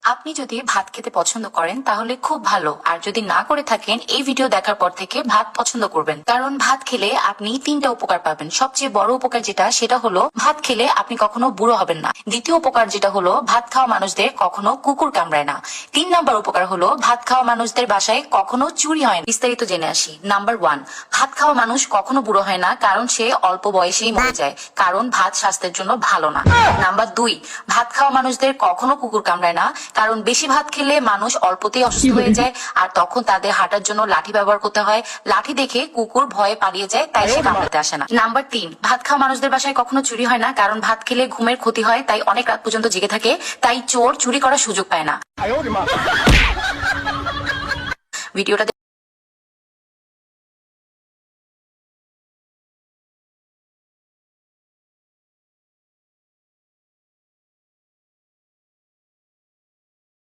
আপনি যদি ভাত খেতে পছন্দ করেন তাহলে খুব ভালো, আর যদি না করে থাকেন এই ভিডিও দেখার পর থেকে ভাত পছন্দ করবেন। কারণ ভাত খেলে আপনি তিনটা উপকার পাবেন। সবচেয়ে বড় উপকার সেটা হলো ভাত খেলে আপনি কখনো বুড়ো হবেন না। দ্বিতীয় উপকার যেটা হলো ভাত খাওয়া মানুষদের কখনো কুকুর কামড়ায় না। 3 নাম্বার উপকার হলো ভাত খাওয়া মানুষদের বাসায় কখনো চুরি হয় না। বিস্তারিত জেনে আসি। নাম্বার 1, ভাত খাওয়া মানুষ কখনো বুড়ো হয় না, কারণ সে অল্প বয়সেই মরে যায়, কারণ ভাত স্বাস্থ্যের জন্য ভালো না। নাম্বার 2, ভাত খাওয়া মানুষদের কখনো কুকুর কামড়ায় না, কারণ বেশি ভাত খেলে মানুষ অল্পতেই অসুস্থ হয়ে যায়, আর তখন তাদের হাঁটার জন্য লাঠি ব্যবহার করতে হয়। লাঠি দেখে কুকুর ভয়ে পালিয়ে যায়, তাই সে কামড়াতে আসে না। নাম্বার 3, ভাত খাওয়া মানুষদের বাসায় কখনো চুরি হয় না, কারণ ভাত খেলে ঘুমের ক্ষতি হয়, তাই অনেক রাত পর্যন্ত জেগে থাকে, তাই চোর চুরি করার সুযোগ পায় না। ভিডিওটা